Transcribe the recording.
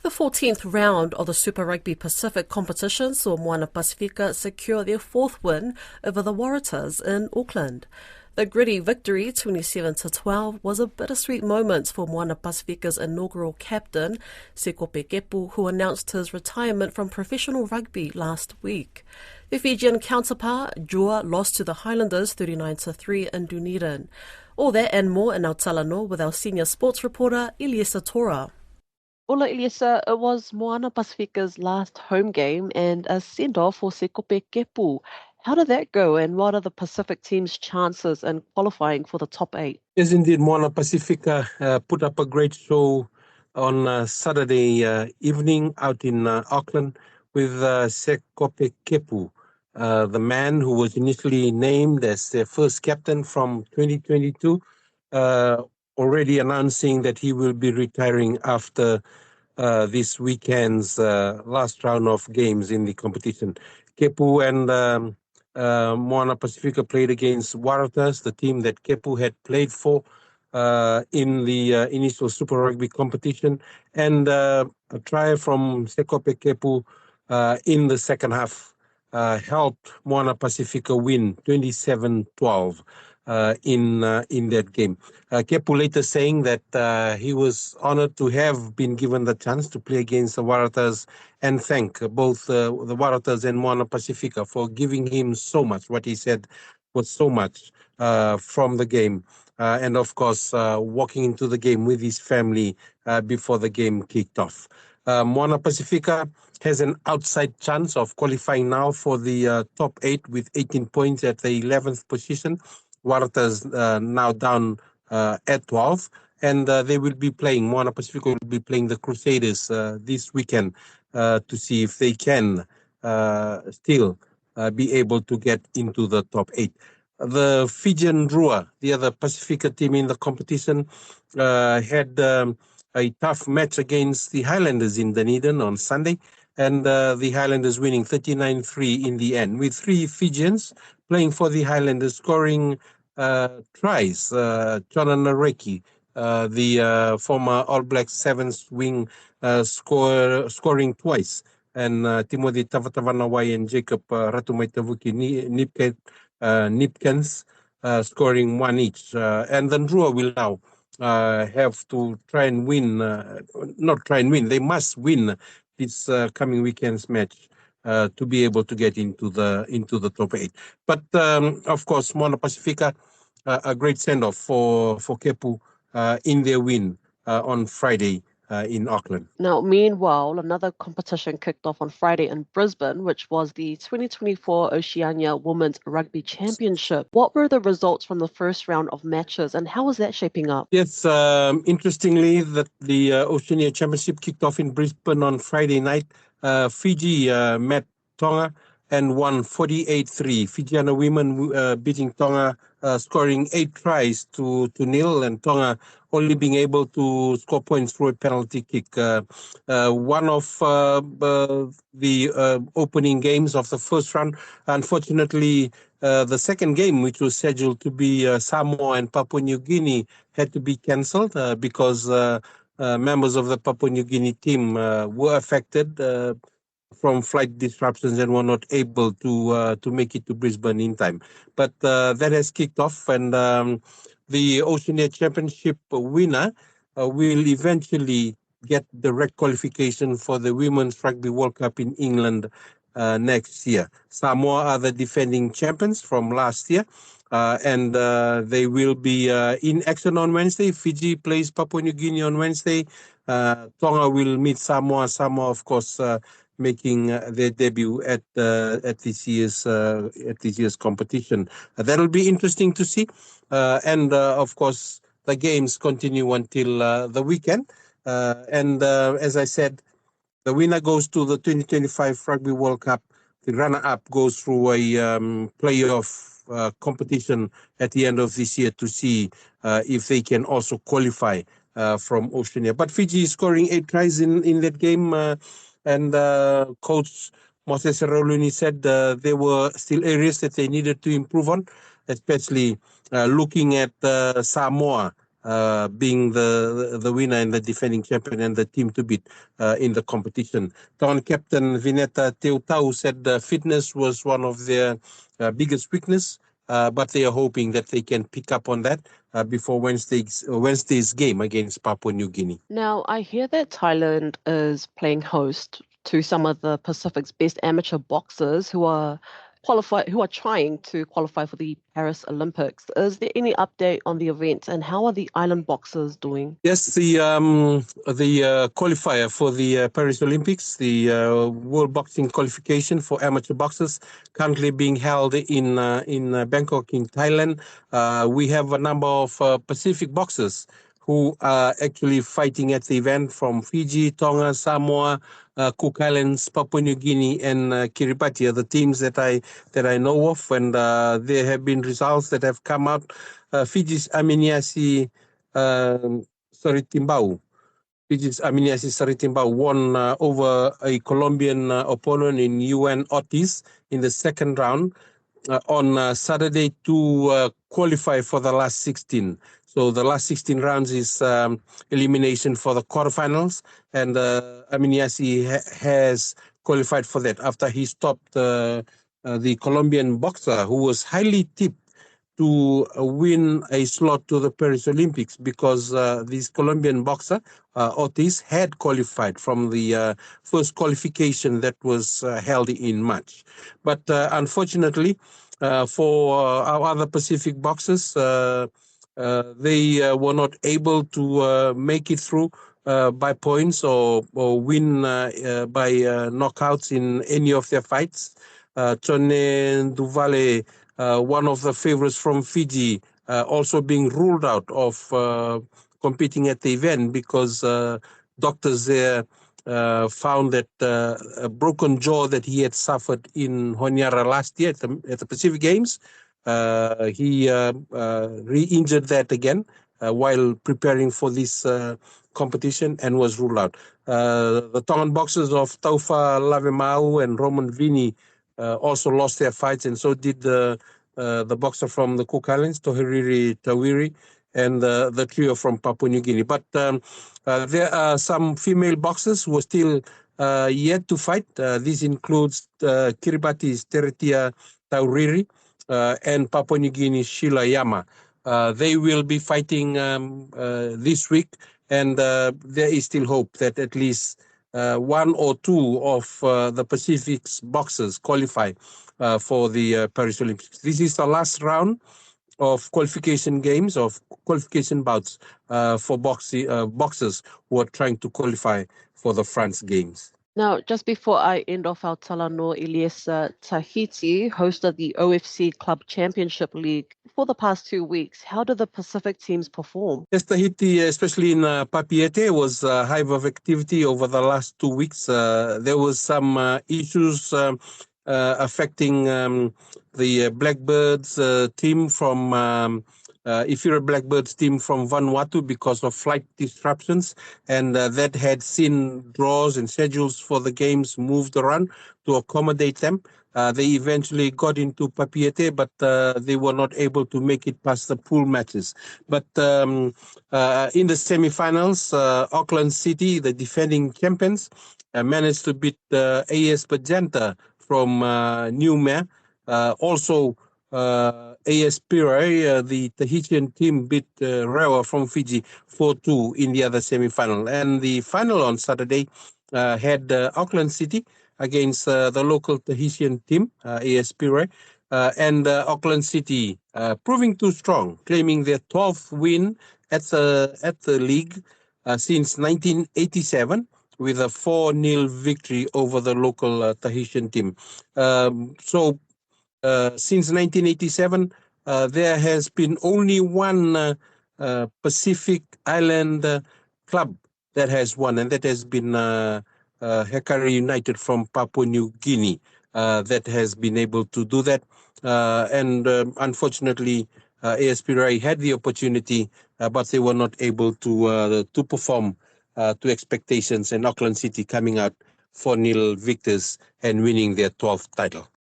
The 14th round of the Super Rugby Pacific competition saw Moana Pasifika secure their fourth win over the Waratahs in Auckland. The gritty victory, 27-12, was a bittersweet moment for Moana Pasifika's inaugural captain, Sekope Kepu, who announced his retirement from professional rugby last week. Their Fijian counterpart, Jua, lost to the Highlanders 39-3 in Dunedin. All that and more in our talanoa with our senior sports reporter, Eliesa Tora. Ola Eliesa, it was Moana Pasifika's last home game and a send-off for Sekope Kepu. How did that go, and what are the Pacific team's chances in qualifying for the top 8? Yes, indeed, Moana Pasifika put up a great show on Saturday evening out in Auckland with Sekope Kepu, the man who was initially named as their first captain from 2022, already announcing that he will be retiring after this weekend's last round of games in the competition. Kepu and Moana Pasifika played against Waratahs, the team that Kepu had played for in the initial Super Rugby competition, and a try from Sekope Kepu in the second half helped Moana Pasifika win 27-12 in that game. Kepu later saying that he was honored to have been given the chance to play against the Waratahs and thank both the Waratahs and Moana Pasifika for giving him so much. What he said was so much from the game. And of course, walking into the game with his family before the game kicked off. Moana Pasifika has an outside chance of qualifying now for the top 8 with 18 points at the 11th position. Waratahs now down at 12, and they will be playing, Moana Pasifika will be playing the Crusaders this weekend to see if they can still be able to get into the top 8. The Fijian Drua, the other Pasifika team in the competition, had a tough match against the Highlanders in Dunedin on Sunday, and the Highlanders winning 39-3 in the end, with 3 Fijians playing for the Highlanders, scoring tries. Chona Nareki, the former All Blacks Sevens wing, scoring twice, and Timothy Tavatavanawai and Jacob Ratumaitavuki Nipkins scoring 1 each. And the Drua will now have to try and win, not try and win, they must win this coming weekend's match to be able to get into the top 8. But of course, Moana Pasifika, a great send-off for Kepu in their win on Friday in Auckland. Now, meanwhile, another competition kicked off on Friday in Brisbane, which was the 2024 Oceania Women's Rugby Championship. What were the results from the first round of matches, and how was that shaping up? Yes, interestingly, the Oceania Championship kicked off in Brisbane on Friday night. Fiji met Tonga and won 48-3. Fijiana women beating Tonga, scoring 8 tries to 0, and Tonga only being able to score points through a penalty kick. One of the opening games of the first round, unfortunately, the second game, which was scheduled to be Samoa and Papua New Guinea, had to be cancelled because members of the Papua New Guinea team were affected from flight disruptions and were not able to make it to Brisbane in time. But that has kicked off, and the Oceania Championship winner will eventually get direct qualification for the Women's Rugby World Cup in England next year. Samoa are the defending champions from last year, and they will be in action on Wednesday. Fiji plays Papua New Guinea on Wednesday. Tonga will meet Samoa. Samoa, of course, making their debut at this year's competition. That'll be interesting to see, and of course the games continue until the weekend. And as I said, the winner goes to the 2025 Rugby World Cup. The runner-up goes through a playoff competition at the end of this year to see if they can also qualify from Oceania. But Fiji is scoring 8 tries in that game, and Coach Moses Seroluni said there were still areas that they needed to improve on, especially looking at Samoa. being the winner and the defending champion and the team to beat in the competition. Town captain Vineta Teutau said fitness was one of their biggest weakness, but they are hoping that they can pick up on that before Wednesday's game against Papua New Guinea. Now, I hear that Thailand is playing host to some of the Pacific's best amateur boxers who are trying to qualify for the Paris Olympics. Is there any update on the event, and how are the island boxers doing? Yes, the qualifier for the Paris Olympics, the World Boxing qualification for amateur boxers, currently being held in Bangkok in Thailand. We have a number of Pacific boxers who are actually fighting at the event from Fiji, Tonga, Samoa, Cook Islands, Papua New Guinea, and Kiribati are the teams that I know of, and there have been results that have come out. Fiji's Aminiasi Saritimbau. Fiji's Aminiasi Saritimbau won over a Colombian opponent in UN Ortiz in the second round on Saturday to qualify for the last 16. So the last 16 rounds is elimination for the quarterfinals, and Aminiasi has qualified for that after he stopped the Colombian boxer who was highly tipped to win a slot to the Paris Olympics, because this Colombian boxer, Ortiz, had qualified from the first qualification that was held in March. But unfortunately, for our other Pacific boxers, they were not able to make it through by points or win by knockouts in any of their fights. Tone Duvale, one of the favorites from Fiji, also being ruled out of competing at the event because doctors there found that a broken jaw that he had suffered in Honiara last year at the Pacific Games, he re-injured that again while preparing for this competition and was ruled out. The Tongan boxers of Taufa Lavemau and Roman Vini also lost their fights, and so did the boxer from the Cook Islands, Tohiriri Tawiri, and the trio from Papua New Guinea. But there are some female boxers who are still yet to fight. This includes Kiribati's Teretia Tauriri and Papua New Guinea's Sheila Yama. They will be fighting this week, and there is still hope that at least one or two of the Pacific's boxers qualify for the Paris Olympics. This is the last round of qualification games, of qualification bouts for boxers who are trying to qualify for the France Games. Now, just before I end off our Talanoa, Eliesa, Tahiti hosted the OFC Club Championship League for the past 2 weeks. How did the Pacific teams perform? Yes, Tahiti, especially in Papeete, was a hive of activity over the last 2 weeks. There was some issues affecting the Blackbirds team from if you're a Blackbirds team from Vanuatu because of flight disruptions, and that had seen draws and schedules for the games moved around to accommodate them. They eventually got into Papeete, but they were not able to make it past the pool matches. But in the semifinals, Auckland City, the defending champions, managed to beat AS Pajanta from Newmare. Also, AS Pirae, the Tahitian team, beat Rewa from Fiji 4-2 in the other semi-final. And the final on Saturday had Auckland City against the local Tahitian team, AS Pirae, and Auckland City proving too strong, claiming their 12th win at the league since 1987. With a 4-0 victory over the local Tahitian team. Since 1987, there has been only one Pacific Island club that has won, and that has been Hekari United from Papua New Guinea that has been able to do that. Unfortunately, ASPRI had the opportunity, but they were not able to perform to expectations, and Auckland City coming out 4-0 victors and winning their 12th title.